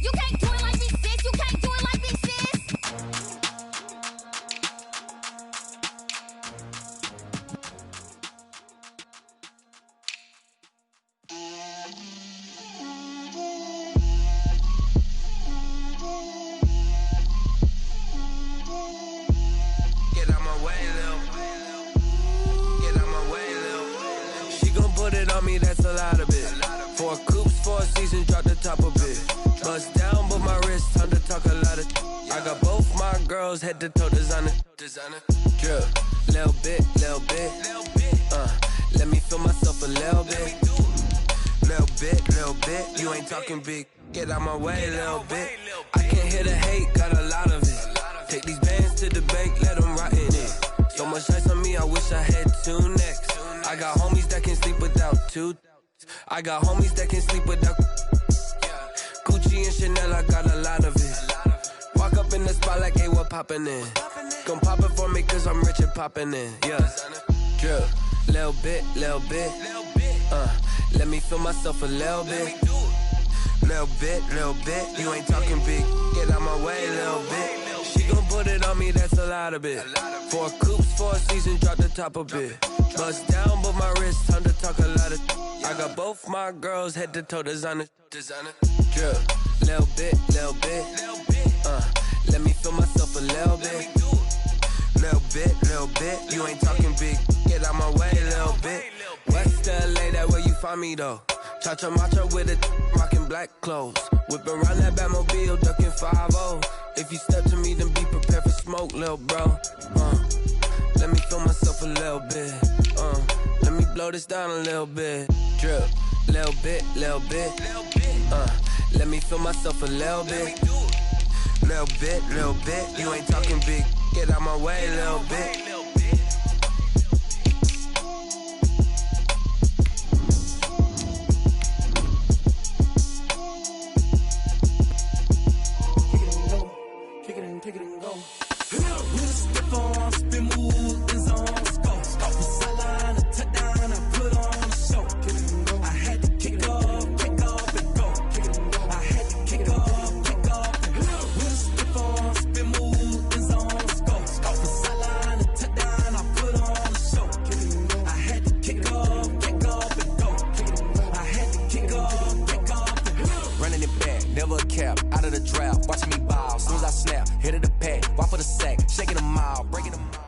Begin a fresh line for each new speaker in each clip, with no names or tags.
You can't do it like me, sis. You can't do it like me, sis.
Get out my way, Lil. Get out my way, Lil. She gon' put it on me, that's a lot of it. 4 coops, 4 seasons, drop the top a bit. Bust down, but my wrist, time to talk a lot of. I got both my girls head to toe designer. Drip, little bit, little bit. Let me feel myself a little bit. Little bit. You ain't talking big. Get out my way, little bit. I can't hear the hate, got a lot of it. Take these bands to the bank, let them rot in it. So much ice on me, I wish I had 2 necks. I got homies that can sleep without 2. I got homies that can sleep without Gucci and Chanel, I got a lot of it. Walk up in the spot like, hey, what poppin' in? Gon' pop it for me cause I'm rich and poppin' in, yeah. Drip, little bit. Let me feel myself a little bit. Little bit. You ain't talking big. Get out my way, little bit. She gon' put it on me, that's a lot of it. 4 coops, 4 seasons, drop the top a bit. Bust down, but my wrist, time to talk a lot of. I got both my girls head to toe designer. Drip, little bit. Let me feel myself a little bit. Little bit. You ain't talking big. Get out my way, little bit. West LA, that where you find me though. Cha-cha matcha with it, rockin' black clothes. Whippin' around that Batmobile, duckin' 5-0. If you step to me, then be prepared for smoke, lil' bro. Let me feel myself a little bit. Let me blow this down a little bit. Drip, little bit. Let me feel myself a little bit. Little bit. You ain't talking big. Get out my way, little bit.
Kick it and go. With a stiff on, spin move, in zone, go. From sideline to touchdown, I put on a show. I had to kick off and go. I had to kick off and go. With a stiff on, spin move, in zone, go. From sideline to touchdown, I put on a show. I had to kick off and go. I had to kick off and go.
Running it back, never a cap, out of the draft, watching me bow. As soon as I snap, hit of the pack, walk for the sack, shaking them out, breaking them out.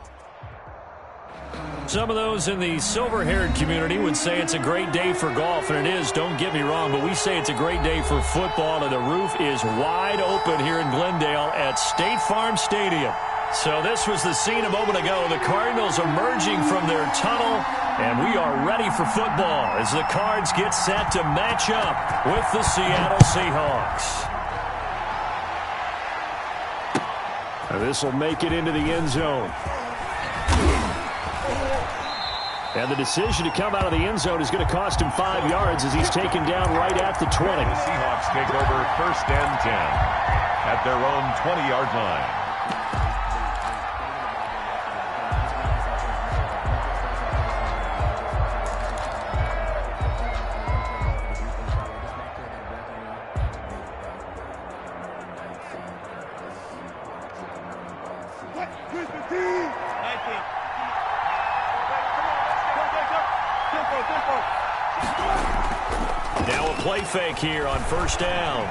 Some of those in the silver-haired community would say it's a great day for golf, and it is, don't get me wrong, but we say it's a great day for football, and the roof is wide open here in Glendale at State Farm Stadium. So this was the scene a moment ago. The Cardinals emerging from their tunnel, and we are ready for football as the Cards get set to match up with the Seattle Seahawks. This will make it into the end zone. And the decision to come out of the end zone is going to cost him 5 yards as he's taken down right at the 20.
The Seahawks take over 1st and 10 at their own 20-yard line.
Now a play fake here on 1st down.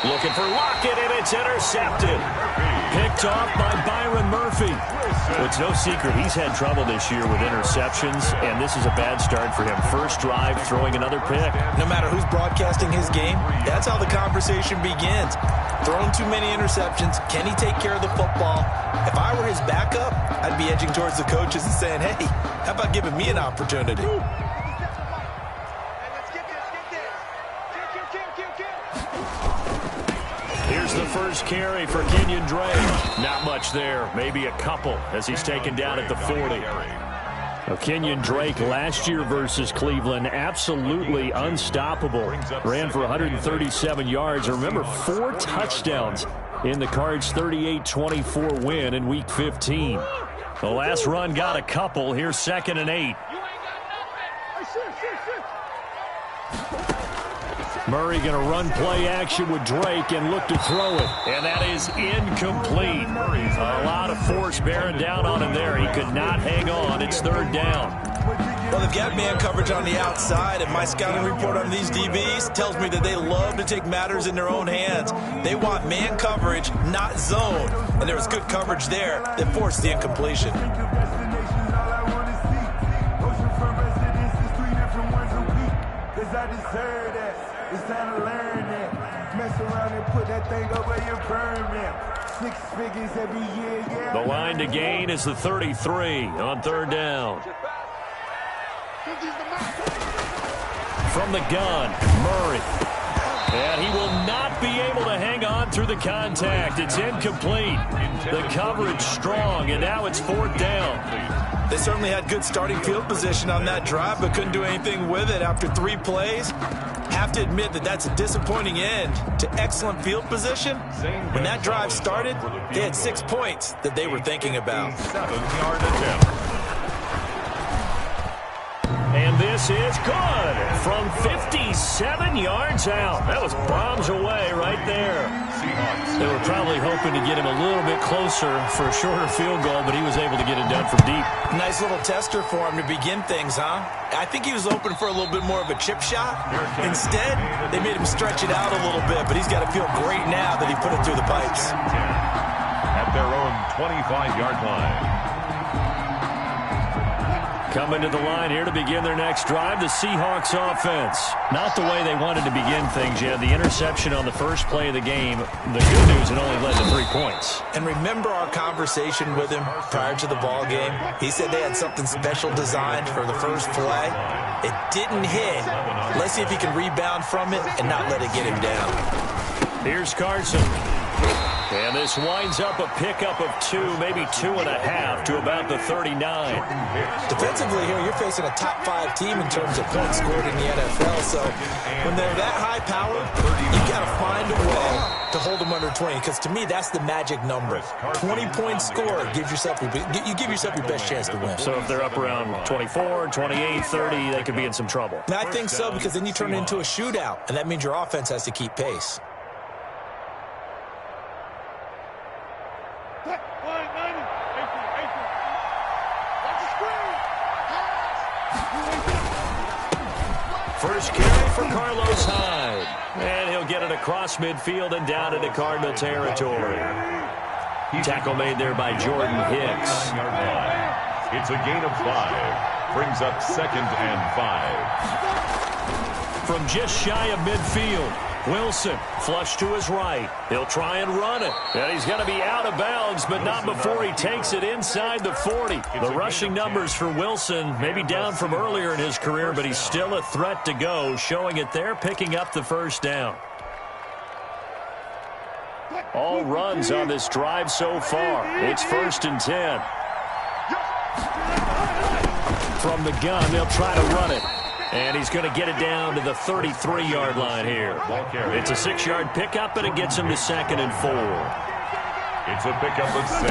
Looking for Lockett, and it's intercepted. Picked off by Byron Murphy. Well, it's no secret he's had trouble this year with interceptions, and this is a bad start for him. First drive, throwing another pick.
No matter who's broadcasting his game, that's how the conversation begins. Throwing too many interceptions. Can he take care of the football? If I were his backup, I'd be edging towards the coaches and saying, hey, how about giving me an opportunity?
Here's the first carry for Kenyon Drake. Not much there, maybe a couple as he's taken down at the 40. Kenyon Drake last year versus Cleveland, absolutely unstoppable. Ran for 137 yards. Remember, 4 touchdowns in the Cards' 38-24 win in Week 15. The last run got a couple. Here's 2nd and 8. Murray going to run play action with Drake and look to throw it. And that is incomplete. A lot of force bearing down on him there. He could not hang on. It's third down.
Well, they've got man coverage on the outside, and my scouting report on these DBs tells me that they love to take matters in their own hands. They want man coverage, not zone. And there was good coverage there that forced the incompletion.
It's time to learn that. Mess around and put that thing over your permit. 6 figures every year, yeah.
The line to gain is the 33 on third down. From the gun, Murray. And he will not be able to hang on through the contact. It's incomplete. The coverage strong, and now it's fourth down.
They certainly had good starting field position on that drive, but couldn't do anything with it after 3 plays. Have to admit that that's a disappointing end to excellent field position. When that drive started, they had 6 points that they were thinking about.
7-yard attempt.
And this is good from 57 yards out. That was bombs away right there. They were probably hoping to get him a little bit closer for a shorter field goal, but he was able to get it done from deep.
Nice little tester for him to begin things, huh? I think he was open for a little bit more of a chip shot. Instead, they made him stretch it out a little bit, but he's got to feel great now that he put it through the pipes.
At their own 25-yard line.
Coming to the line here to begin their next drive, the Seahawks offense. Not the way they wanted to begin things yet. The interception on the first play of the game. The good news, it only led to 3 points.
And remember our conversation with him prior to the ball game? He said they had something special designed for the first play. It didn't hit. Let's see if he can rebound from it and not let it get him down.
Here's Carson. And this winds up a pickup of 2, maybe 2.5 to about the 39.
Defensively here, you're facing a top 5 team in terms of points scored in the NFL. So when they're that high powered, you've got to find a way to hold them under 20. Because to me, that's the magic number. 20 points scored gives yourself you give yourself your best chance to win.
So if they're up around 24, 28, 30, they could be in some trouble.
And I think so, because then you turn it into a shootout, and that means your offense has to keep pace.
First carry for Carlos Hyde. And he'll get it across midfield and down into Cardinal territory. Tackle made there by Jordan Hicks.
It's a gain of 5. Brings up 2nd and 5.
From just shy of midfield, Wilson flush to his right. He'll try and run it. And he's going to be out of bounds, but not before he takes it inside the 40. The rushing numbers for Wilson maybe down from earlier in his career, but he's still a threat to go, showing it there, picking up the first down. All runs on this drive so far. It's 1st and 10. From the gun, they'll try to run it. And he's going to get it down to the 33-yard line here. It's a 6-yard pickup, and it gets him to 2nd and 4.
It's a pickup of 6.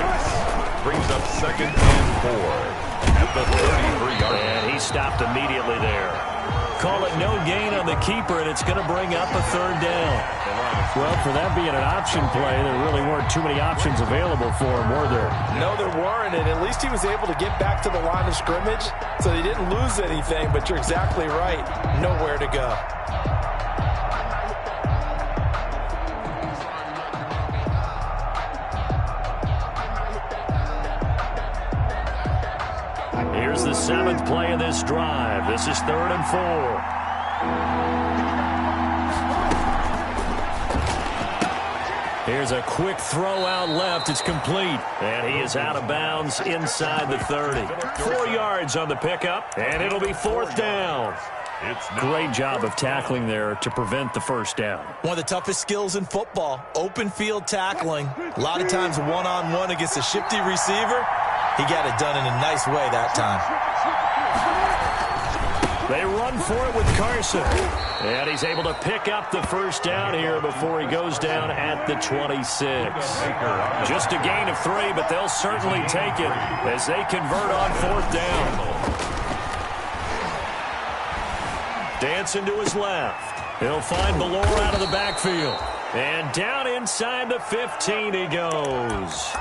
Brings up 2nd and 4 at the 33-yard line.
And he stopped immediately there. Call it no gain on the keeper, and it's going to bring up a 3rd down. Well, for that being an option play, there really weren't too many options available for him, were there?
No, there weren't, and at least he was able to get back to the line of scrimmage, so he didn't lose anything, but you're exactly right. Nowhere to go.
Here's the 7th play of this drive. This is 3rd and 4. Here's a quick throw out left. It's complete. And he is out of bounds inside the 30. 4 yards on the pickup, and it'll be 4th down. Great job of tackling there to prevent the first down.
One of the toughest skills in football, open field tackling. A lot of times one-on-one against a shifty receiver. He got it done in a nice way that time.
They run for it with Carson. And he's able to pick up the first down here before he goes down at the 26. Just a gain of 3, but they'll certainly take it as they convert on 4th down. Dancing to his left. He'll find Ballore out of the backfield. And down inside the 15 he goes.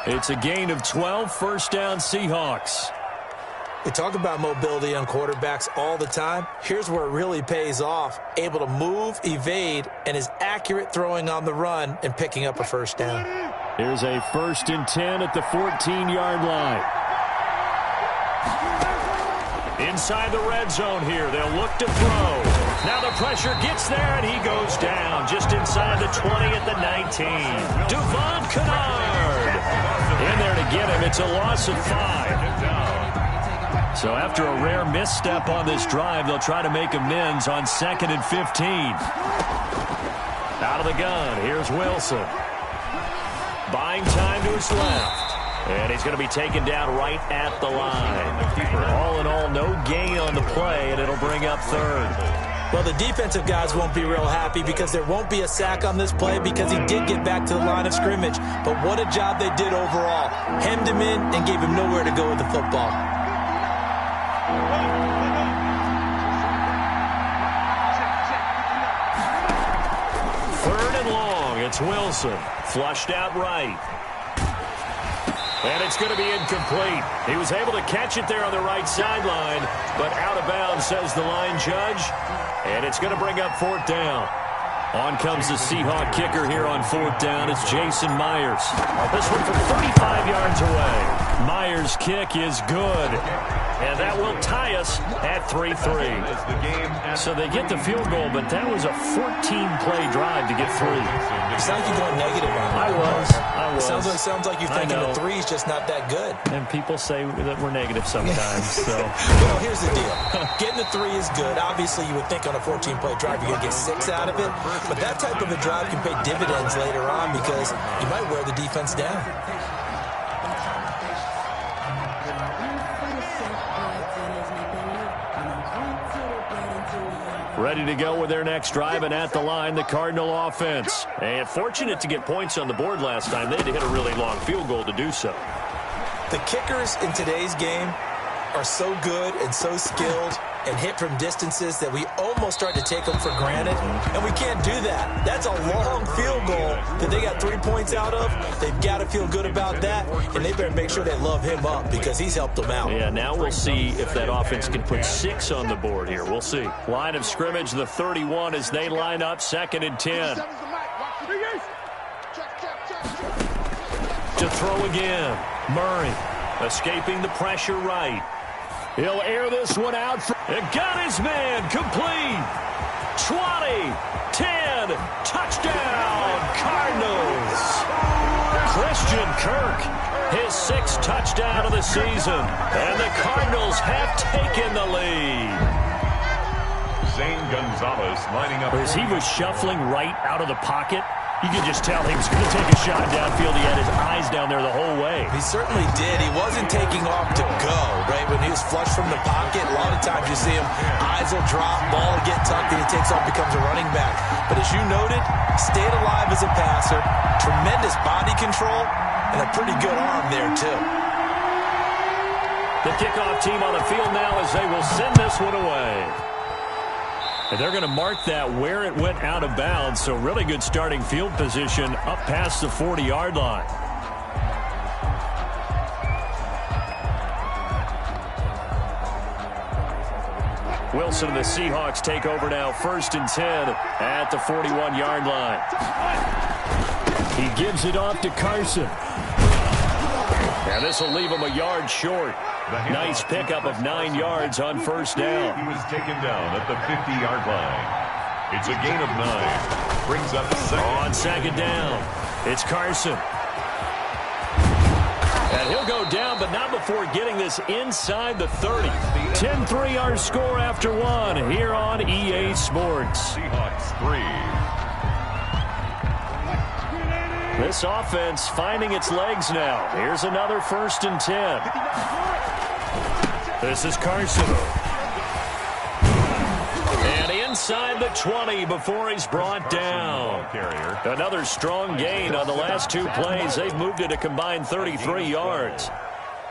It's a gain of 12, first down Seahawks.
We talk about mobility on quarterbacks all the time. Here's where it really pays off. Able to move, evade, and is accurate throwing on the run and picking up a first down.
Here's a 1st and 10 at the 14-yard line. Inside the red zone here. They'll look to throw. Now the pressure gets there, and he goes down just inside the 20 at the 19. Devon Kennard in there to get him. It's a loss of 5. So after a rare misstep on this drive, they'll try to make amends on 2nd and 15. Out of the gun, here's Wilson. Buying time to his left. And he's going to be taken down right at the line. All in all, no gain on the play, and it'll bring up 3rd.
Well, the defensive guys won't be real happy because there won't be a sack on this play because he did get back to the line of scrimmage. But what a job they did overall. Hemmed him in and gave him nowhere to go with the football.
3rd and long. It's Wilson. Flushed out right. And it's going to be incomplete. He was able to catch it there on the right sideline, but out of bounds, says the line judge. And it's going to bring up 4th down. On comes the Seahawk kicker here on 4th down. It's Jason Myers. This one from 35 yards away. Myers' kick is good. And that will tie us at 3-3. So they get the field goal, but that was a 14-play drive to get 3.
You sound like you're going negative on that.
I was.
Sounds like you're thinking the 3 is just not that good.
And people say that we're negative sometimes. So.
Well, here's the deal. Getting the 3 is good. Obviously, you would think on a 14-play drive you're going to get 6 out of it. But that type of a drive can pay dividends later on because you might wear the defense down.
Ready to go with their next drive, and at the line, the Cardinal offense. And fortunate to get points on the board last time. They had to hit a really long field goal to do so.
The kickers in today's game are so good and so skilled and hit from distances that we almost start to take them for granted, and we can't do that. That's a long field goal that they got 3 points out of. They've got to feel good about that, and they better make sure they love him up because he's helped them out.
Yeah, now we'll see if that offense can put 6 on the board here. We'll see. Line of scrimmage, the 31 as they line up, 2nd and 10. To throw again. Murray escaping the pressure right. He'll air this one out. And got his man complete. 20, 10, touchdown, Cardinals. Christian Kirk, his 6th touchdown of the season. And the Cardinals have taken the lead.
Zane Gonzalez lining up.
As he was shuffling right out of the pocket, you could just tell he was going to take a shot downfield. He had his eyes down there the whole way.
He certainly did. He wasn't taking off to go, right? When he was flushed from the pocket, a lot of times you see him, eyes will drop, ball will get tucked, and he takes off, becomes a running back. But as you noted, stayed alive as a passer, tremendous body control, and a pretty good arm there, too.
The kickoff team on the field now as they will send this one away. And they're going to mark that where it went out of bounds, so really good starting field position up past the 40-yard line. Wilson and the Seahawks take over now, 1st and 10 at the 41-yard line. He gives it off to Carson. And this will leave him a yard short. Nice pickup of 9 yards on 1st down.
He was taken down at the 50-yard line. It's a gain of 9. Brings up 2nd.
On 2nd down, it's Carson. And he'll go down, but not before getting this inside the 30. 10-3 our score after 1 here on EA Sports.
Seahawks 3.
This offense finding its legs now. Here's another 1st and 10. This is Carson. And inside the 20 before he's brought down. Another strong gain on the last 2 plays. They've moved it a combined 33 yards.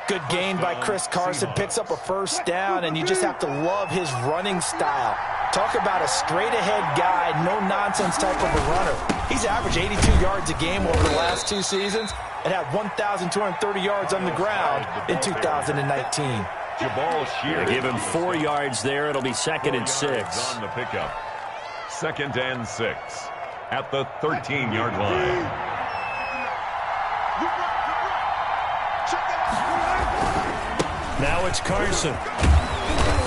Good gain by Chris Carson. Picks up a 1st down, and you just have to love his running style. Talk about a straight-ahead guy, no-nonsense type of a runner. He's averaged 82 yards a game over the last 2 seasons and had 1,230 yards on the ground in 2019.
They give him 4 yards there. It'll be 2nd and 6.
On the pickup. 2nd and 6 at the 13-yard line.
Now it's Carson.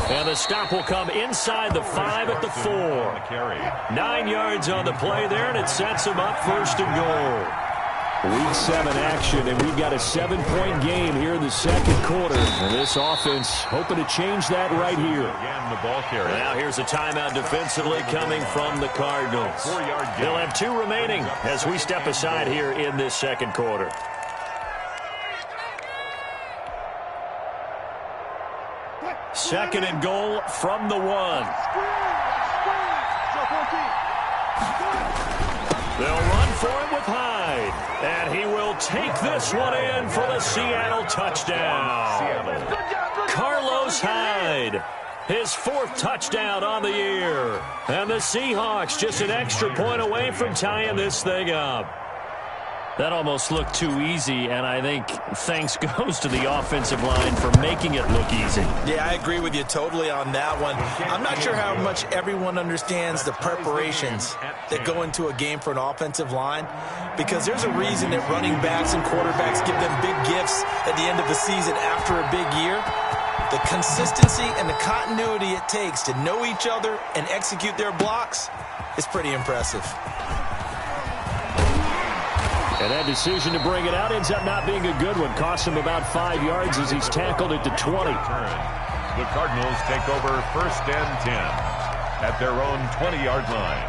And the stop will come inside the 5 at the 4. 9 yards on the play there, and it sets him up 1st and goal. Week 7 action, and we've got a 7-point game here in the 2nd quarter. And this offense hoping to change that right here.
Again, the ball carrier.
Now here's a timeout defensively coming from the Cardinals.
4-yard gain.
They'll have 2 remaining as we step aside here in this 2nd quarter. Second and goal from the 1. They'll run for it with Hyde. And he will take this one in for the Seattle touchdown. Carlos Hyde, his 4th touchdown on the year. And the Seahawks just an extra point away from tying this thing up. That almost looked too easy, and I think thanks goes to the offensive line for making it look easy.
Yeah, I agree with you totally on that one. I'm not sure how much everyone understands the preparations that go into a game for an offensive line, because there's a reason that running backs and quarterbacks give them big gifts at the end of the season after a big year. The consistency and the continuity it takes to know each other and execute their blocks is pretty impressive.
And that decision to bring it out ends up not being a good one. Costs him about 5 yards as he's tackled at the 20.
The Cardinals take over 1st and 10 at their own 20-yard line.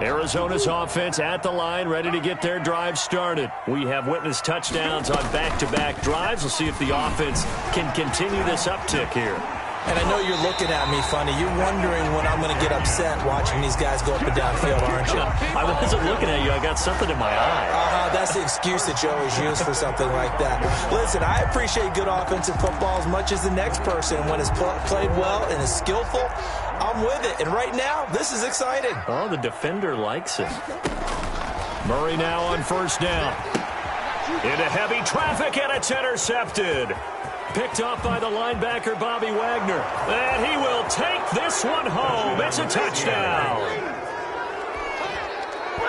Arizona's offense at the line, ready to get their drive started. We have witnessed touchdowns on back-to-back drives. We'll see if the offense can continue this uptick here.
And I know you're looking at me funny. You're wondering when I'm going to get upset watching these guys go up and down field, aren't you?
I wasn't looking at you. I got something in my eye.
That's the excuse that you always use for something like that. Listen, I appreciate good offensive football as much as the next person. When it's played well and is skillful, I'm with it. And right now, this is exciting.
Oh, the defender likes it. Murray now on 1st down. Into heavy traffic, and it's intercepted. Picked off by the linebacker, Bobby Wagner. And he will take this one home. It's a touchdown.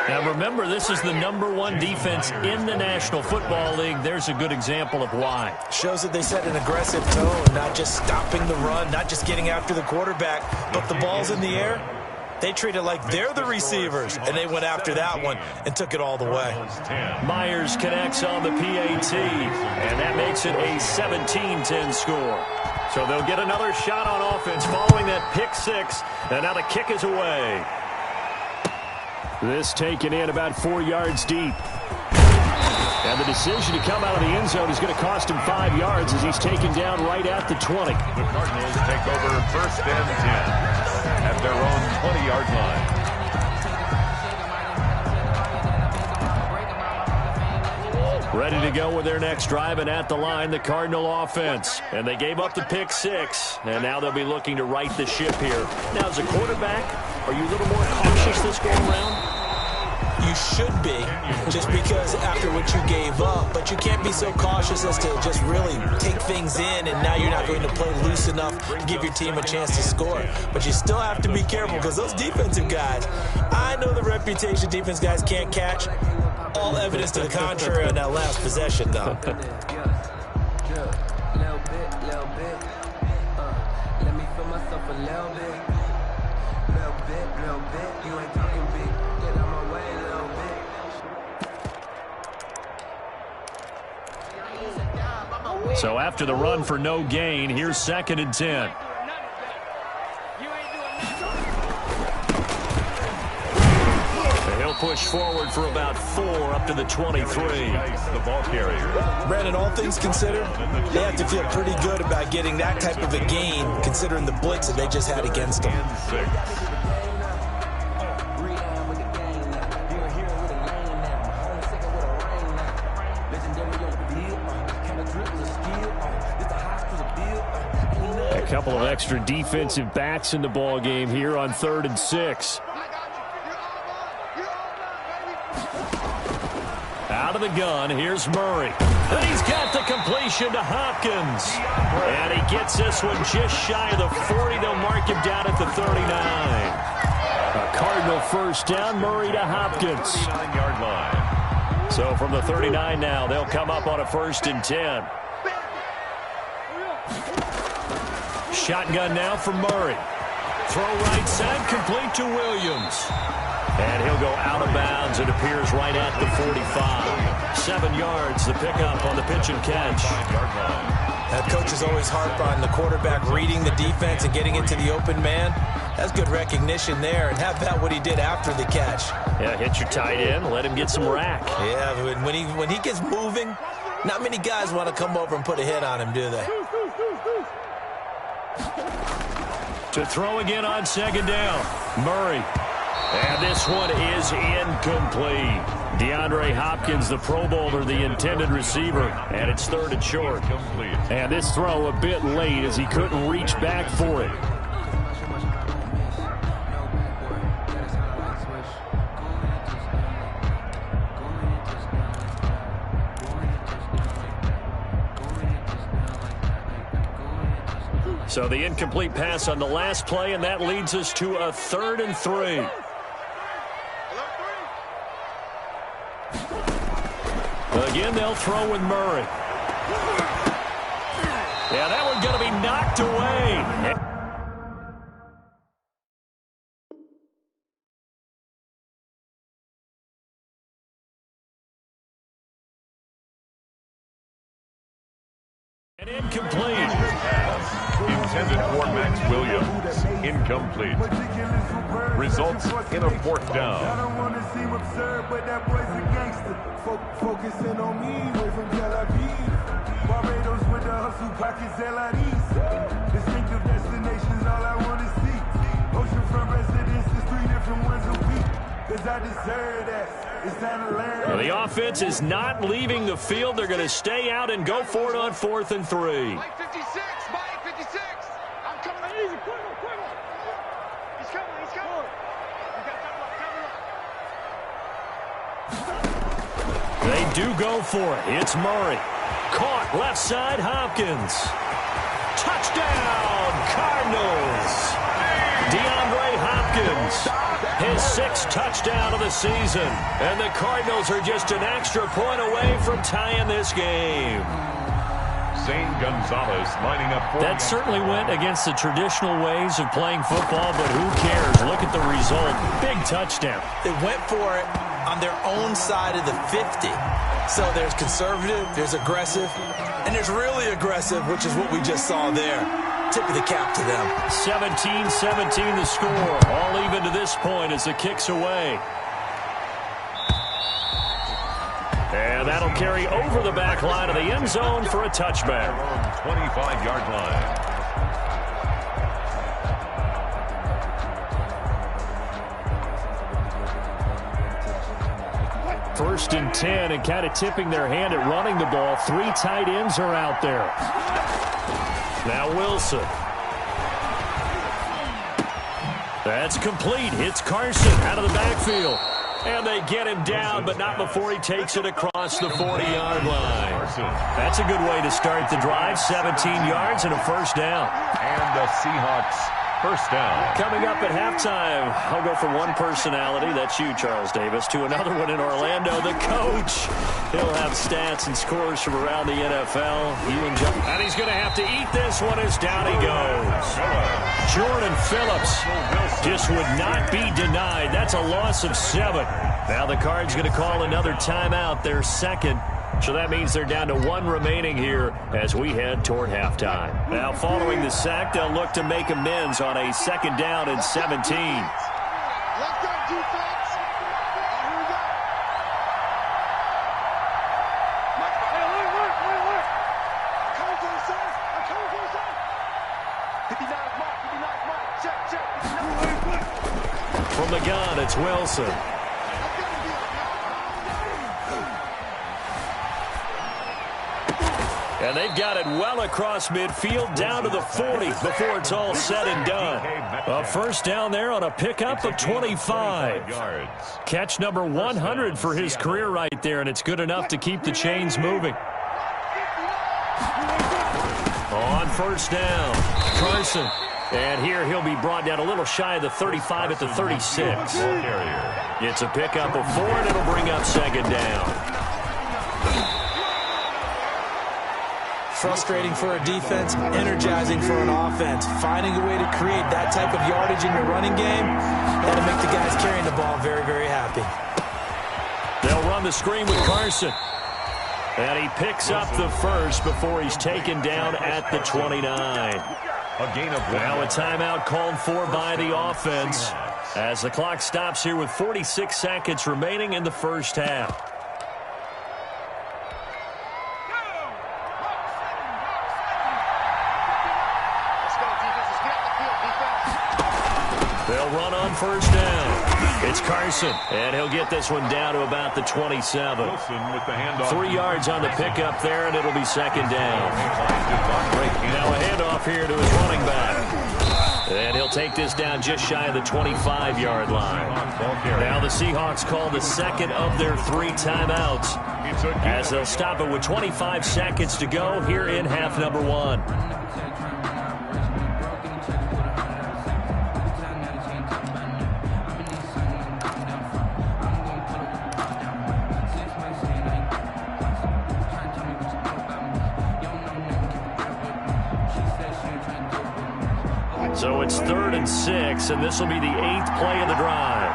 Now remember, this is the #1 defense in the National Football League. There's a good example of why.
Shows that they set an aggressive tone, not just stopping the run, not just getting after the quarterback, but the ball's in the air. They treat it like they're the receivers, and they went after that one and took it all the way.
Myers connects on the PAT, and that makes it a 17-10 score. So they'll get another shot on offense following that pick 6, and now the kick is away. This taken in about 4 yards deep. And the decision to come out of the end zone is going to cost him 5 yards as he's taken down right at the 20.
The Cardinals take over 1st and 10 at their own 20-yard line.
Ready to go with their next drive, and at the line, the Cardinal offense. And they gave up the pick 6, and now they'll be looking to right the ship here. Now, as a quarterback, are you a little more cautious this go around?
You should be, just because after what you gave up, but you can't be so cautious as to just really take things in, and now you're not going to play loose enough to give your team a chance to score. But you still have to be careful, because those defensive guys, I know the reputation defense guys can't catch. All evidence to the contrary on that last possession, though.
Let me feel myself a little bit. You ain't talking big. Get out my way a little bit.
So after the run for no gain, here's 2nd and 10. He'll push forward for about 4 up to the 23.
The ball carrier.
Brandon, all things considered, they have to feel pretty good about getting that type of a gain, considering the blitz that they just had against them.
6.
couple of extra defensive backs in the ball game here on 3rd and 6. Out of the gun, here's Murray. And he's got the completion to Hopkins. And he gets this one just shy of the 40. They'll mark him down at the 39. A Cardinal first down, Murray to Hopkins.
39-yard line.
So from the 39 now, they'll come up on a 1st and 10. Shotgun now for Murray. Throw right side, complete to Williams. And he'll go out of bounds. It appears right at the 45. 7 yards, the pickup on the pitch and catch.
That coach is always harp on the quarterback reading the defense and getting into the open man. That's good recognition there, and have that what he did after the catch.
Yeah, hit your tight end, let him get some rack.
Yeah, when he gets moving, not many guys want to come over and put a hit on him, do they?
To throw again on 2nd down, Murray. And this one is incomplete. DeAndre Hopkins, the Pro Bowler, the intended receiver, and it's 3rd and short. And this throw a bit late as he couldn't reach back for it. So the incomplete pass on the last play, and that leads us to a 3rd and 3. Again, they'll throw with Murray. Yeah, that one's going to be knocked away. And incomplete.
Intended for Max Williams. Incomplete. Results in a 4th down.
I don't want to seem absurd, but that boy's a gangster. Focusing on me, way from Tel Aviv. Barbados with the hustle, pockets LIDs. Distinctive destinations, all I want to see. Oceanfront residences, 3 different ones a week. Cause I deserve that. It's time to learn.
Well, the offense is not leaving the field. They're going to stay out and go for it on 4th and 3.
Mike 56, Mike 56. I'm coming easy, quick. He's coming. You got
They do go for it. It's Murray. Caught left side, Hopkins. Touchdown, Cardinals. DeAndre Hopkins. His 6th touchdown of the season. And the Cardinals are just an extra point away from tying this game.
Zane Gonzalez lining up for
That certainly went against the traditional ways of playing football, but who cares? Look at the result. Big touchdown.
They went for it on their own side of the 50. So there's conservative, there's aggressive, and there's really aggressive, which is what we just saw there. Tip of the cap to them.
17-17 the score. All even to this point as the kick's away. And that'll carry over the back line of the end zone for a touchback.
25-yard line.
First and 10, and kind of tipping their hand at running the ball. 3 tight ends are out there. Now Wilson. That's complete. Hits Carson out of the backfield. And they get him down, but not before he takes it across the 40-yard line. That's a good way to start the drive. 17 yards and a 1st down.
And the Seahawks first down.
Coming up at halftime, I'll go from one personality, that's you, Charles Davis, to another one in Orlando, the coach. He'll have stats and scores from around the NFL. And he's going to have to eat this one as down he goes. Jordan Phillips just would not be denied. That's a loss of 7. Now the Cards going to call another timeout, their 2nd. So that means they're down to 1 remaining here as we head toward halftime. Now following the sack, they'll look to make amends on a 2nd down and 17.
Let's go, defense. Here we go. Hey, look. Coming to the side. 59 mark. Check.
From the gun, it's Wilson. And they've got it well across midfield down to the 40 before it's all said and done. A first down there on a pickup of 25. Catch number 100 for his career right there, and it's good enough to keep the chains moving. On first down, Carson. And here he'll be brought down a little shy of the 35 at the 36. It's a pickup of 4, and it'll bring up second down.
Frustrating for a defense, energizing for an offense. Finding a way to create that type of yardage in your running game, that'll make the guys carrying the ball very, very happy.
They'll run the screen with Carson. And he picks up the first before he's taken down at the 29.
A gain of 1.
Now a timeout called for by the offense as the clock stops here with 46 seconds remaining in the first half. They'll run on first down. It's Carson, and he'll get this one down to about the 27.
Wilson with the handoff.
3 yards on the pickup there, and it'll be second down. Now a handoff here to his running back. And he'll take this down just shy of the 25-yard line. Now the Seahawks call the second of their 3 timeouts as they'll stop it with 25 seconds to go here in half number 1. So it's 3rd and 6, and this will be the 8th play of the drive.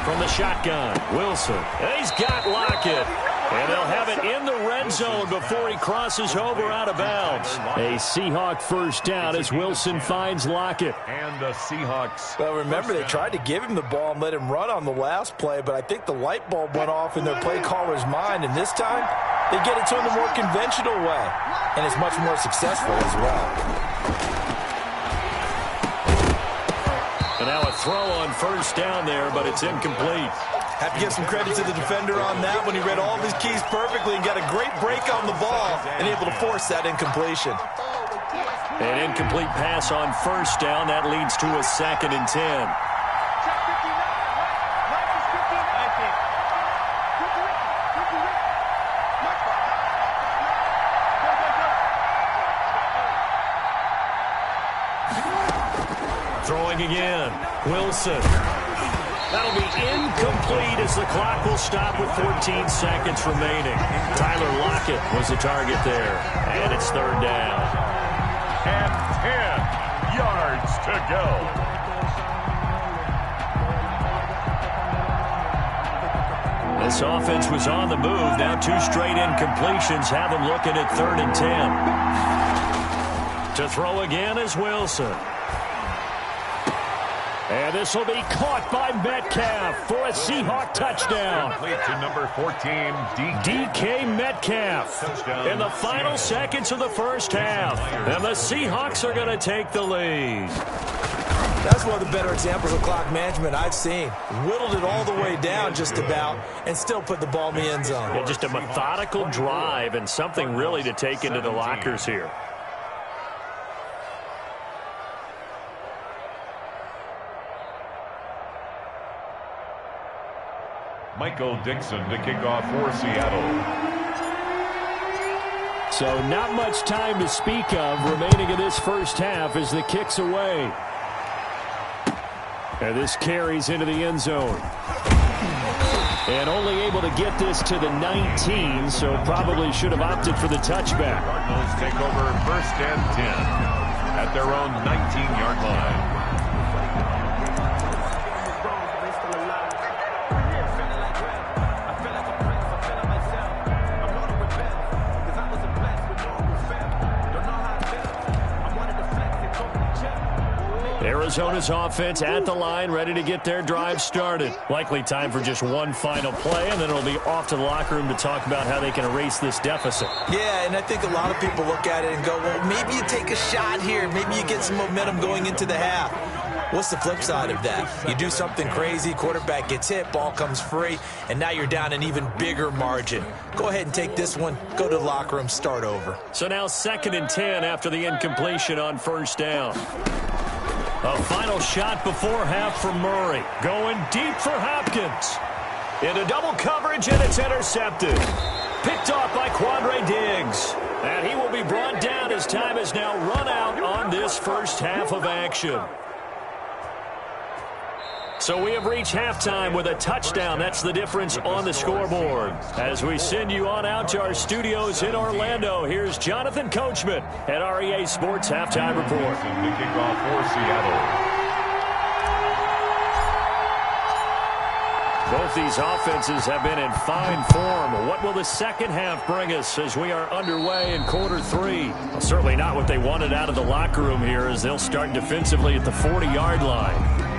From the shotgun, Wilson. And he's got Lockett. And they'll have it in the red zone before he crosses over out of bounds. A Seahawk first down as Wilson finds Lockett.
And the Seahawks.
Well, remember, they tried to give him the ball and let him run on the last play, but I think the light bulb went off in their play caller's mind, and this time they get it to him the more conventional way, and it's much more successful as well.
And now a throw on first down there, but it's incomplete.
Have to give some credit to the defender on that when he read all of his keys perfectly and got a great break on the ball and able to force that incompletion.
An incomplete pass on first down. That leads to a 2nd and 10. Throwing again, Wilson. That'll be incomplete as the clock will stop with 14 seconds remaining. Tyler Lockett was the target there, and it's 3rd down.
And 10 yards to go.
This offense was on the move. Now 2 straight incompletions have them looking at 3rd and 10. To throw again is Wilson. And this will be caught by Metcalf for a Seahawk touchdown.
Complete to number 14,
DK Metcalf in the final seconds of the first half. And the Seahawks are going to take the lead.
That's one of the better examples of clock management I've seen. Whittled it all the way down just about and still put the ball in the end zone.
Yeah, just a methodical drive and something really to take into the lockers here.
Michael Dixon to kick off for Seattle.
So not much time to speak of remaining in this first half as the kick's away. And this carries into the end zone. And only able to get this to the 19, so probably should have opted for the touchback.
Cardinals take over 1st and 10 at their own 19-yard line.
Arizona's offense at the line, ready to get their drive started. Likely time for just one final play, and then it'll be off to the locker room to talk about how they can erase this deficit.
Yeah, and I think a lot of people look at it and go, well, maybe you take a shot here. Maybe you get some momentum going into the half. What's the flip side of that? You do something crazy, quarterback gets hit, ball comes free, and now you're down an even bigger margin. Go ahead and take this one, go to the locker room, start over.
So now 2nd and 10 after the incompletion on 1st down. A final shot before half for Murray. Going deep for Hopkins. Into double coverage, and it's intercepted. Picked off by Quandre Diggs. And he will be brought down as time has now run out on this first half of action. So we have reached halftime with a touchdown. That's the difference on the scoreboard. As we send you on out to our studios in Orlando, here's Jonathan Coachman at REA Sports Halftime Report.
The kickoff for Seattle.
Both these offenses have been in fine form. What will the second half bring us as we are underway in quarter 3? Well, certainly not what they wanted out of the locker room here, as they'll start defensively at the 40-yard line.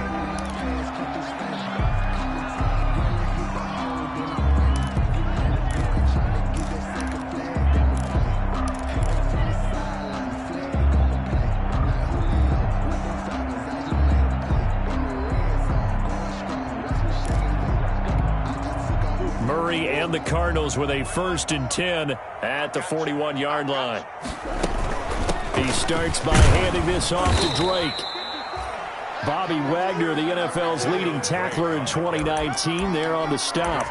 Murray and the Cardinals with a 1st and 10 at the 41-yard line. He starts by handing this off to Drake. Bobby Wagner, the NFL's leading tackler in 2019, there on the stop.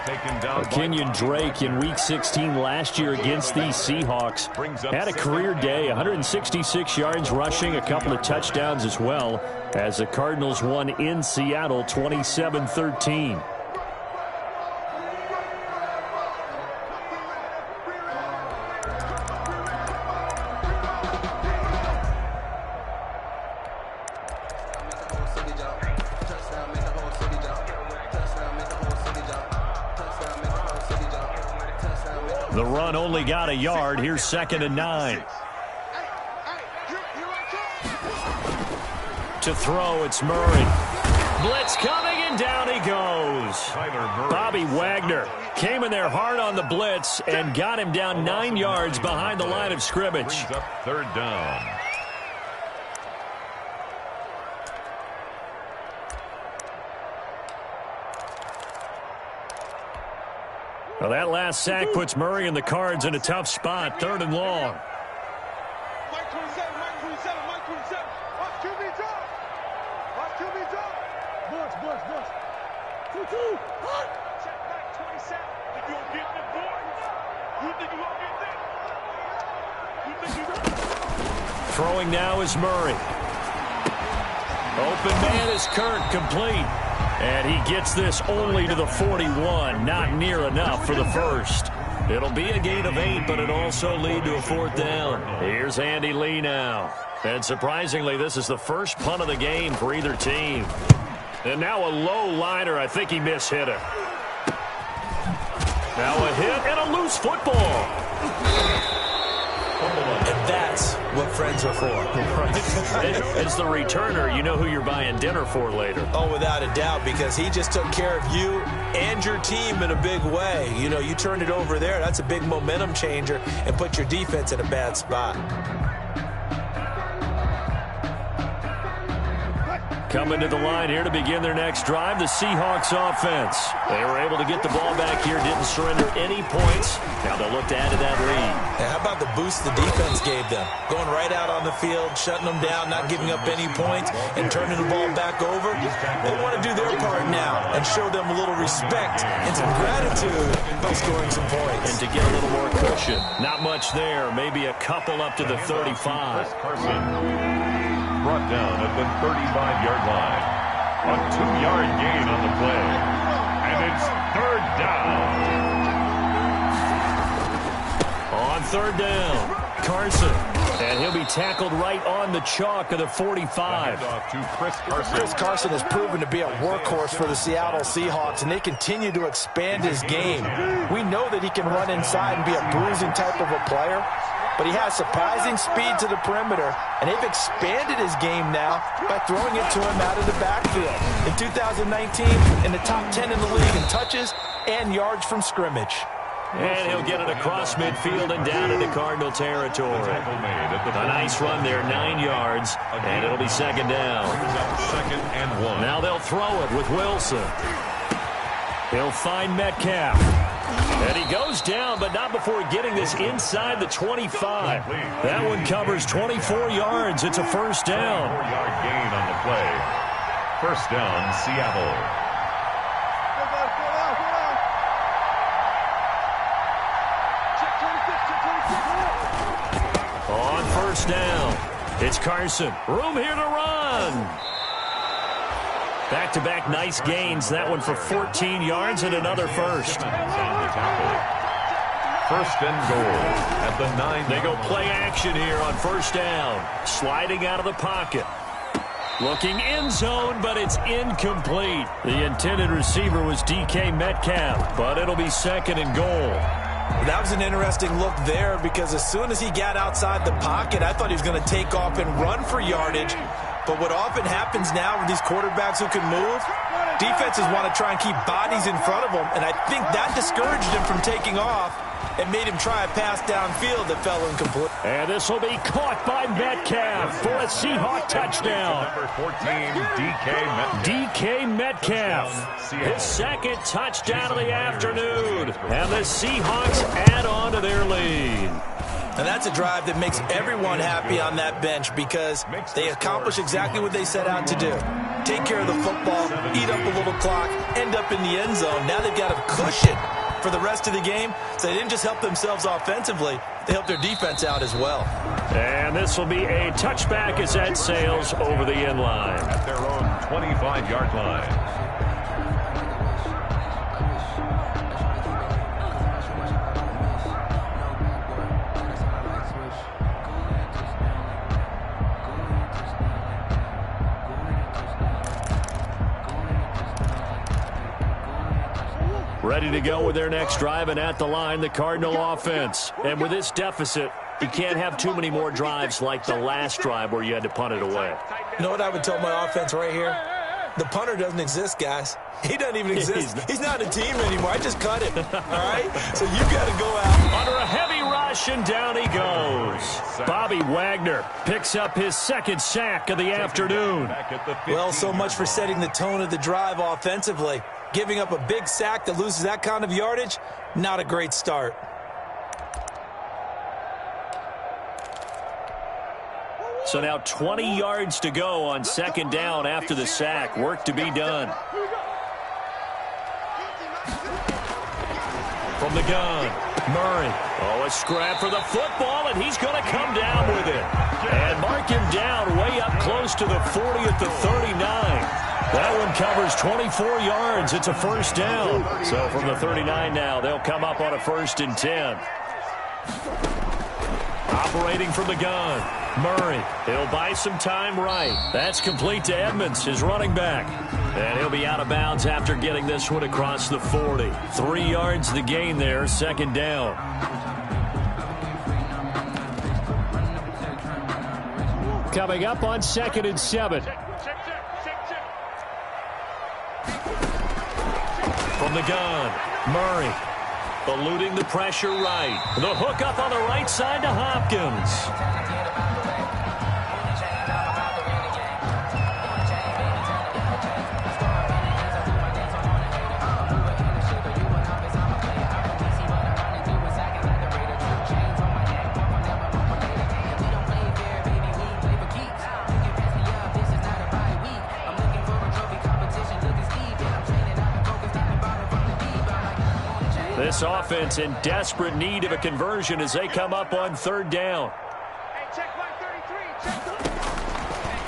Kenyon Drake in Week 16 last year against these Seahawks had a career day, 166 yards rushing, a couple of touchdowns as well, as the Cardinals won in Seattle 27-13. The run only got a yard. Here's 2nd and 9. To throw, it's Murray. Blitz coming, and down he goes. Bobby Wagner came in there hard on the blitz and got him down 9 yards behind the line of scrimmage.
Brings up 3rd down.
Well, that last sack puts Murray and the Cards in a tough spot. 3rd and long.
Mike 27, Mike 27, Mike 27. Watch QB drop. Watch QB drop. Bush. 2-2. Check back 27. Think you gonna get the board? You think you gonna get that? You think you gonna?
Throwing now is Murray. Open man is Kirk, complete. And he gets this only to the 41, not near enough for the first. It'll be a gain of 8, but it also lead to a 4th down. Here's Andy Lee now. And surprisingly, this is the first punt of the game for either team. And now a low liner. I think he mishit it. Now a hit and a loose football.
And that's what friends are for.
As the returner, you know who you're buying dinner for later.
Oh, without a doubt, because he just took care of you and your team in a big way. You know, you turned it over there. That's a big momentum changer and put your defense in a bad spot.
Coming to the line here to begin their next drive, the Seahawks offense. They were able to get the ball back here, didn't surrender any points. Now they'll look to add to that lead.
And how about the boost the defense gave them? Going right out on the field, shutting them down, not giving up any points, and turning the ball back over. They want to do their part now and show them a little respect and some gratitude by scoring some points.
And to get a little more cushion. Not much there, maybe a couple up to the 35.
Brought down at the 35-yard line. A 2-yard gain on the play. And it's 3rd down.
On 3rd down, Carson. And he'll be tackled right on the chalk of the 45.
Off to Chris Carson.
Chris Carson has proven to be a workhorse for the Seattle Seahawks, and they continue to expand his game. We know that he can run inside and be a bruising type of a player, but he has surprising speed to the perimeter, and they've expanded his game now by throwing it to him out of the backfield. In 2019, in the top 10 in the league in touches and yards from scrimmage.
And he'll get it across midfield and down into Cardinal territory. A nice run there, 9 yards, and it'll be second down.
Second and 1.
Now they'll throw it with Wilson. He'll find Metcalf. And he goes down, but not before getting this inside the 25. That one covers 24 yards. It's a first down.
4-yard gain on the play. First down, Seattle.
On first down, it's Carson. Room here to run. Back-to-back nice gains. That one for 14 yards and another first.
First and goal at the 9.
They go play action here on first down. Sliding out of the pocket. Looking end zone, but it's incomplete. The intended receiver was DK Metcalf, but it'll be second and goal.
That was an interesting look there because as soon as he got outside the pocket, I thought he was going to take off and run for yardage. But what often happens now with these quarterbacks who can move, defenses want to try and keep bodies in front of them, and I think that discouraged him from taking off and made him try a pass downfield that fell incomplete.
And this will be caught by Metcalf for a Seahawk touchdown.
Number 14,
DK Metcalf. His second touchdown of the afternoon. And the Seahawks add on to their lead.
And that's a drive that makes everyone happy on that bench because they accomplish exactly what they set out to do. Take care of the football, eat up a little clock, end up in the end zone. Now they've got a cushion for the rest of the game, so they didn't just help themselves offensively, they helped their defense out as well.
And this will be a touchback as that sails over the end line.
At their own 25-yard line.
Ready to go with their next drive, and at the line, the Cardinal offense. And with this deficit, you can't have too many more drives like the last drive where you had to punt it away.
You know what I would tell my offense right here? The punter doesn't exist, guys. He doesn't even exist. He's not a team anymore. I just cut him. All right? So you got to go out.
Under a heavy rush, and down he goes. Bobby Wagner picks up his second sack of the afternoon.
Well, so much for setting the tone of the drive offensively. Giving up a big sack that loses that kind of yardage, not a great start.
So now 20 yards to go on second down after the sack. Work to be done. From the gun, Murray. Oh, a scrap for the football, and he's going to come down with it. And mark him down way up close to the 40 at the 39. That one covers 24 yards. It's a first down. So from the 39 now, they'll come up on a 1st and 10. Operating from the gun, Murray. He'll buy some time right. That's complete to Edmonds, his running back. And he'll be out of bounds after getting this one across the 40. 3 yards the gain there, second down. Coming up on 2nd and 7. From the gun, Murray. Eluding the pressure right. The hook up on the right side to Hopkins. This offense in desperate need of a conversion as they come up on 3rd down.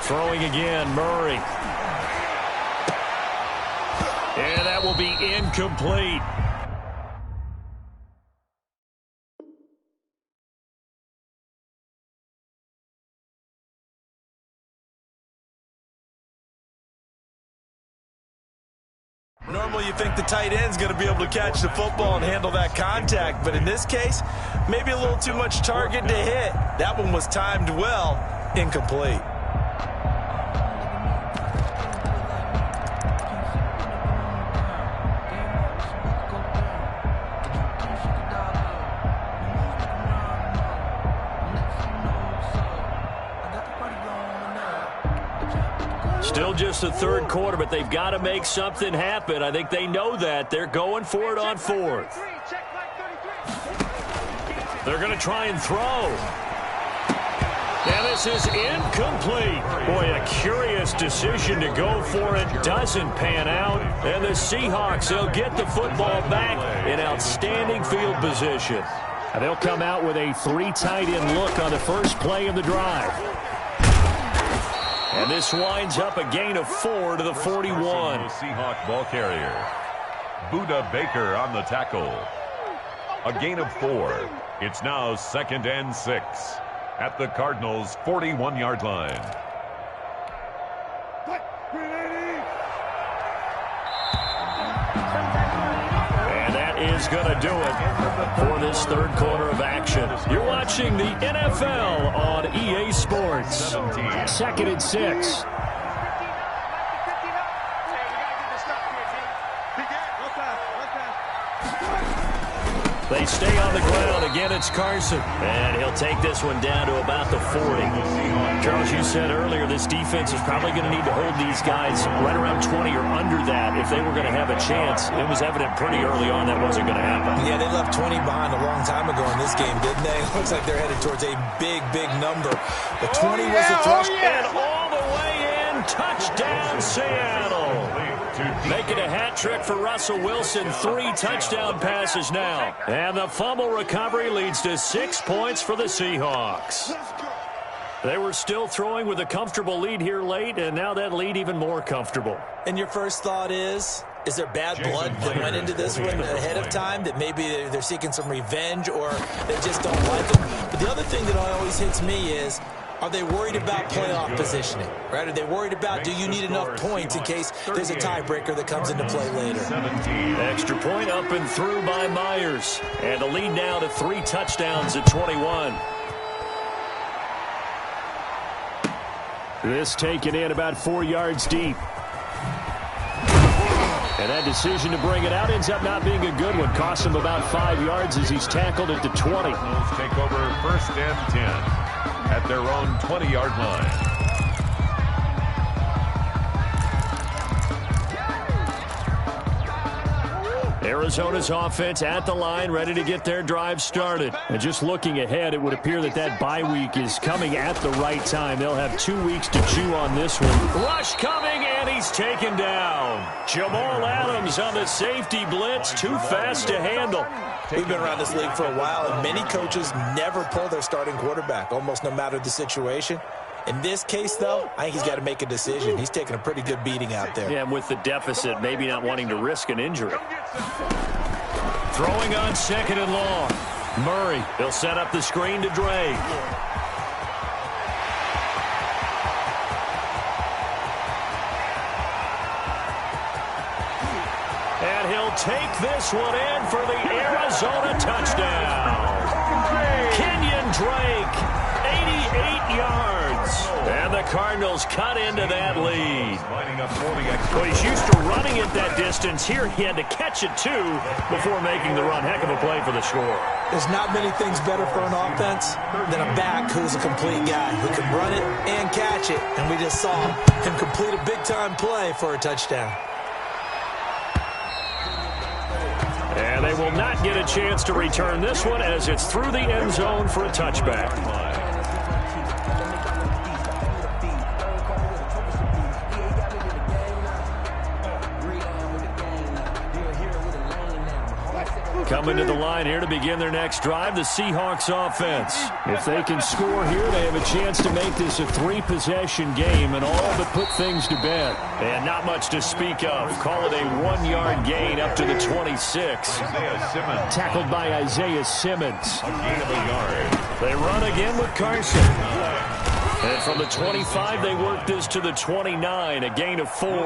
Throwing again, Murray. And that will be incomplete.
Normally you think the tight end's going to be able to catch the football and handle that contact, but in this case, maybe a little too much target to hit. That one was timed well, incomplete.
Still just the third quarter, but they've got to make something happen. I think they know that. They're going for it on fourth. They're going to try and throw. And this is incomplete. Boy, a curious decision to go for it. Doesn't pan out. And the Seahawks, they'll get the football back in outstanding field position. And they'll come out with a 3 tight end look on the first play of the drive. And this winds up a gain of 4 to the 41.
Seahawk ball carrier. Budda Baker on the tackle. A gain of 4. It's now 2nd and 6 at the Cardinals' 41-yard line.
And that is going to do it for this third quarter of action. You're watching the NFL on EA Sports. 2nd and 6. They stay on the ground. Again, it's Carson. And he'll take this one down to about the 40. Charles, you said earlier this defense is probably going to need to hold these guys right around 20 or under that if they were going to have a chance. It was evident pretty early on that wasn't going to happen.
Yeah, they left 20 behind a long time ago in this game, didn't they? It looks like they're headed towards a big, big number. The 20 was the threshold.
And all the way in. Touchdown, Seattle. Making a hat trick for Russell Wilson. 3 touchdown passes now. And the fumble recovery leads to 6 points for the Seahawks. They were still throwing with a comfortable lead here late, and now that lead even more comfortable.
And your first thought is there bad blood that went into this one ahead of time, that maybe they're seeking some revenge or they just don't like them? But the other thing that always hits me is, are they worried about playoff positioning? Right? Are they worried about, do you need enough points in case there's a tiebreaker that comes into play later?
Extra point up and through by Myers. And the lead now to 3 touchdowns at 21. This taken in about 4 yards deep. And that decision to bring it out ends up not being a good one. Costs him about 5 yards as he's tackled at the 20.
Take over 1st and 10. At their own 20-yard line.
Arizona's offense at the line, ready to get their drive started. And just looking ahead, it would appear that that bye week is coming at the right time. They'll have 2 weeks to chew on this one. Rush coming, and he's taken down. Jamal Adams on the safety blitz, too fast to handle.
We've been around this league for a while, and many coaches never pull their starting quarterback, almost no matter the situation. In this case, though, I think he's got to make a decision. He's taking a pretty good beating out there.
Yeah, and with the deficit, maybe not wanting to risk an injury. Throwing on 2nd and long. Murray, he'll set up the screen to Drake. And he'll take this one in for the Arizona touchdown. Kenyon Drake, 88 yards. And the Cardinals cut into that lead. Well, he's used to running it that distance. Here he had to catch it, too, before making the run. Heck of a play for the score.
There's not many things better for an offense than a back who's a complete guy, who can run it and catch it. And we just saw him complete a big-time play for a touchdown.
And they will not get a chance to return this one as it's through the end zone for a touchback. Coming to the line here to begin their next drive, the Seahawks offense. If they can score here, they have a chance to make this a 3-possession game and all but put things to bed. And not much to speak of. Call it a 1-yard gain up to the 26. Tackled by Isaiah Simmons.
A gain of a yard.
They run again with Carson. And from the 25, they work this to the 29, a gain of 4.
With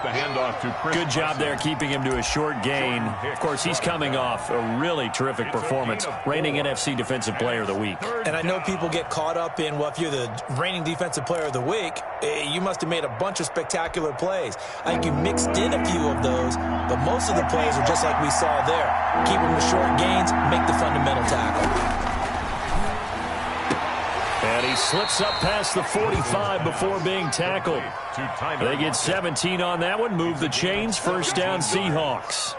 the handoff to Chris.
Good job there keeping him to a short gain. Of course, he's coming off a really terrific performance, reigning NFC Defensive Player of the Week.
And I know people get caught up in, well, if you're the reigning Defensive Player of the Week, you must have made a bunch of spectacular plays. I think you mixed in a few of those, but most of the plays are just like we saw there. Keep them to short gains, make the fundamental tackle.
And he slips up past the 45 before being tackled. They get 17 on that one. Move the chains. First down, Seahawks.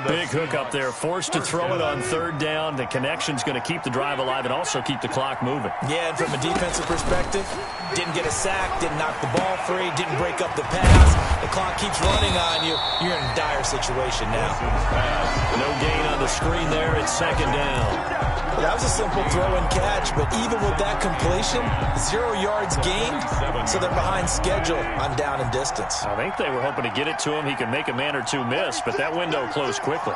Big hook up there. Forced to throw it on third down. The connection's going to keep the drive alive and also keep the clock moving.
Yeah, and from a defensive perspective, didn't get a sack, didn't knock the ball free, didn't break up the pass. The clock keeps running on you. You're in a dire situation now.
No gain on the screen there. It's second down.
That was a simple throw and catch, but even with that completion, 0 yards gained, so they're behind schedule on down and distance.
I think they were hoping to get it to him. He could make a man or two miss, but that window closed quickly.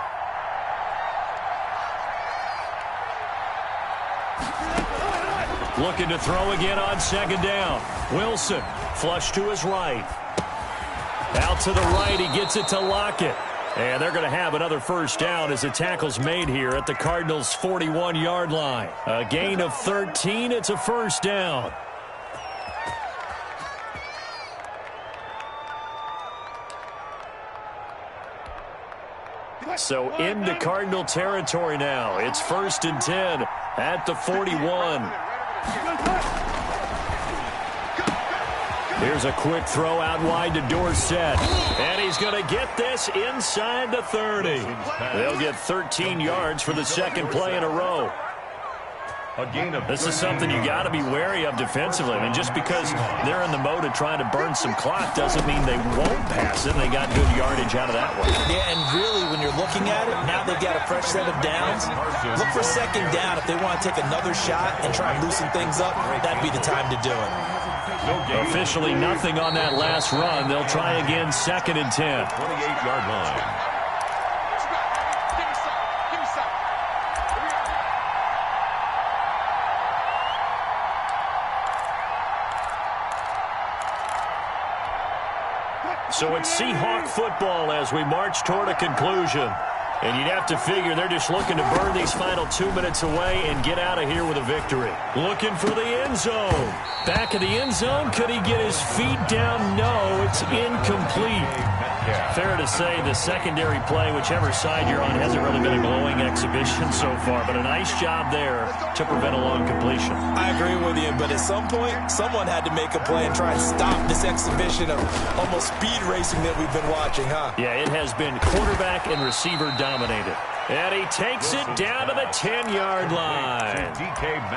Looking to throw again on second down. Wilson, flush to his right. Out to the right, he gets it to Lockett. And they're going to have another first down as the tackle's made here at the Cardinals' 41-yard line. A gain of 13. It's a first down. So into Cardinal territory now. It's 1st and 10 at the 41. Here's a quick throw out wide to Dorsett. And he's going to get this inside the 30. They'll get 13 yards for the second play in a row. This is something you got to be wary of defensively. I mean, just because they're in the mode of trying to burn some clock doesn't mean they won't pass it. They got good yardage out of that one.
Yeah, and really, when you're looking at it, now they've got a fresh set of downs. Look for second down. If they want to take another shot and try and loosen things up, that'd be the time to do it.
Officially nothing on that last run. They'll try again, 2nd and 10.
28-yard line.
So it's Seahawk football as we march toward a conclusion. And you'd have to figure they're just looking to burn these final 2 minutes away and get out of here with a victory. Looking for the end zone. Back of the end zone. Could he get his feet down? No, it's incomplete. Fair to say the secondary play, whichever side you're on, hasn't really been a glowing exhibition so far, but a nice job there to prevent a long completion.
I agree with you, but at some point, someone had to make a play and try and stop this exhibition of almost speed racing that we've been watching, huh?
Yeah, it has been quarterback and receiver dominated. And he takes it down to the 10-yard line.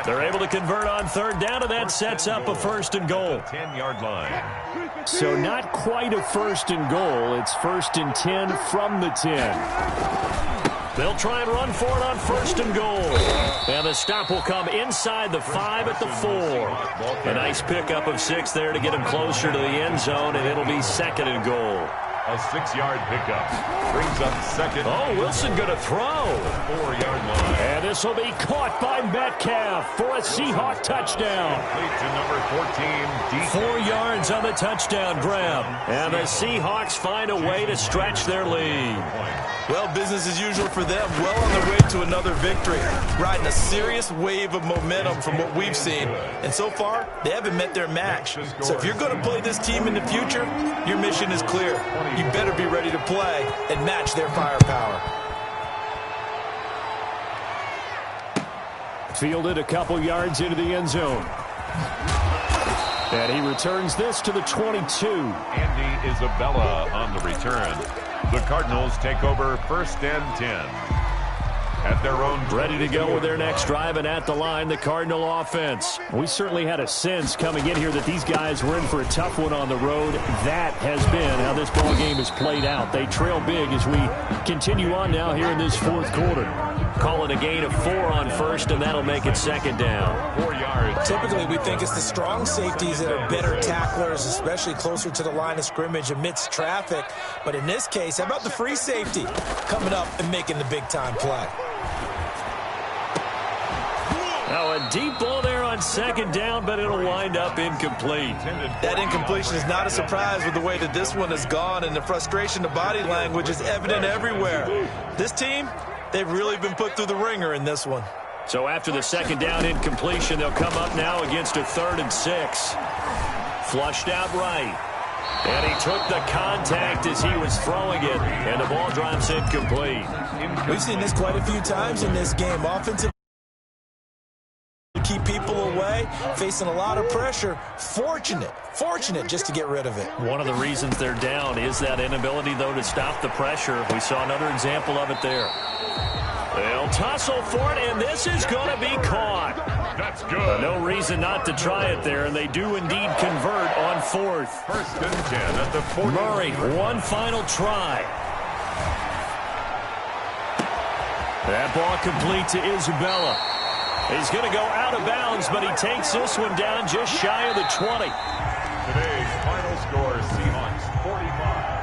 They're able to convert on third down, and that sets up a 1st and goal.
10-yard line.
So not quite a 1st and goal. It's 1st and 10 from the 10. They'll try and run for it on 1st and goal. And the stop will come inside the 5 at the 4. A nice pickup of 6 there to get him closer to the end zone, and it'll be 2nd and goal.
A 6-yard pickup brings up 2nd.
Oh, Wilson going to throw.
4-yard line.
And this will be caught by Metcalf for a Seahawk touchdown.
Complete to number 14,
4 yards on the touchdown grab. And the Seahawks find a way to stretch their lead.
Well, business as usual for them. Well on their way to another victory. Riding a serious wave of momentum from what we've seen. And so far, they haven't met their match. So if you're going to play this team in the future, your mission is clear. You better be ready to play and match their firepower.
Fielded a couple yards into the end zone. And he returns this to the 22.
Andy Isabella on the return. The Cardinals take over 1st and 10. At their own,
ready to go with their next drive, and at the line, the Cardinal offense. We certainly had a sense coming in here that these guys were in for a tough one on the road. That has been how this ball game has played out. They trail big as we continue on now here in this 4th quarter. Calling a gain of 4 on 1st, and that'll make it 2nd down.
4 yards.
Typically, we think it's the strong safeties that are better tacklers, especially closer to the line of scrimmage amidst traffic. But in this case, how about the free safety coming up and making the big-time play?
Now a deep ball there on 2nd down, but it'll wind up incomplete.
That incompletion is not a surprise with the way that this one has gone, and the frustration, the body language is evident everywhere. This team, they've really been put through the ringer in this one.
So after the 2nd down incompletion, they'll come up now against a 3rd and 6. Flushed out right. And he took the contact as he was throwing it, and the ball drops incomplete.
We've seen this quite a few times in this game. Offensive keep people away. facing a lot of pressure. Fortunate just to get rid of it.
One of the reasons they're down is that inability, though, to stop the pressure. We saw another example of it there. They'll tussle for it, and this is going to be caught.
That's good.
No reason not to try it there, and they do indeed convert on fourth.
1st and 10 at the 40.
Murray, one final try. That ball complete to Isabella. He's going to go out of bounds, but he takes this one down just shy of the 20.
Today's final score, Seahawks 45.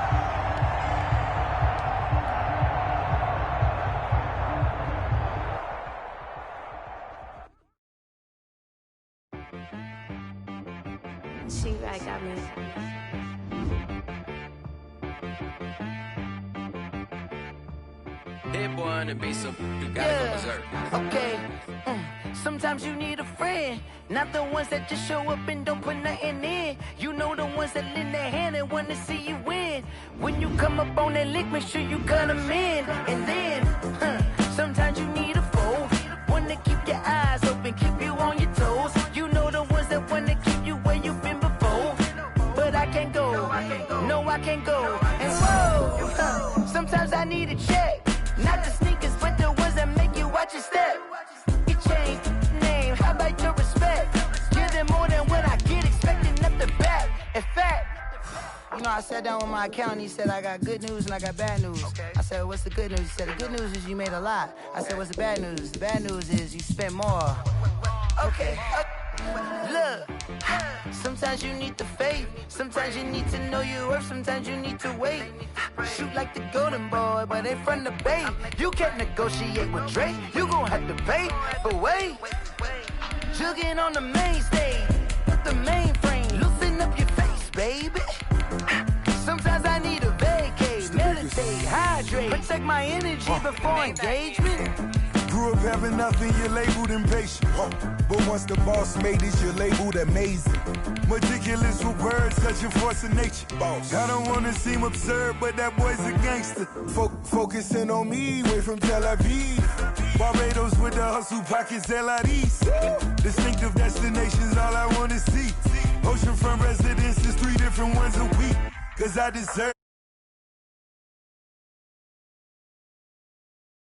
She right got me.
Hit boy on the beat, so you gotta go berserk.
Okay. Sometimes you need a friend, not the ones that just show up and don't put nothing in. You know the ones that lend their hand and want to see you win. When you come up on that lick, make sure you cut them in. And then, sometimes you need a foe, one to keep your eyes open, keep you on your toes. You know the ones that want to keep you where you've been before. But I can't go, no I can't go. And whoa, sometimes I need a check. Not the sneakers, but the ones that make you watch your step. You change name, how about your respect? Give them more than what I get, expecting up the back. In fact, you know, I sat down with my accountant, he said I got good news and I got bad news. I said, what's the good news? He said, the good news is you made a lot. I said, what's the bad news? The bad news is you spent more. Okay. Look, sometimes you need the faith, sometimes you need to know your worth, sometimes you need to wait. Shoot like the golden boy, but they from the bay. You can't negotiate with Drake, you gon' have to pay. But wait, jugging on the main stage, with the mainframe, loosen up your face, baby. Sometimes I need a vacate, meditate, hydrate, protect my energy before engagement.
Grew up having nothing, you're labeled impatient. But once the boss made it, you're labeled amazing. Meticulous with words, such a force of nature. I don't wanna seem absurd, but that boy's a gangster. Focusing on me, way from Tel Aviv. Barbados with the hustle pockets, LIDs. Distinctive destinations, all I wanna see. Oceanfront residences, 3 different ones a week. Cause I deserve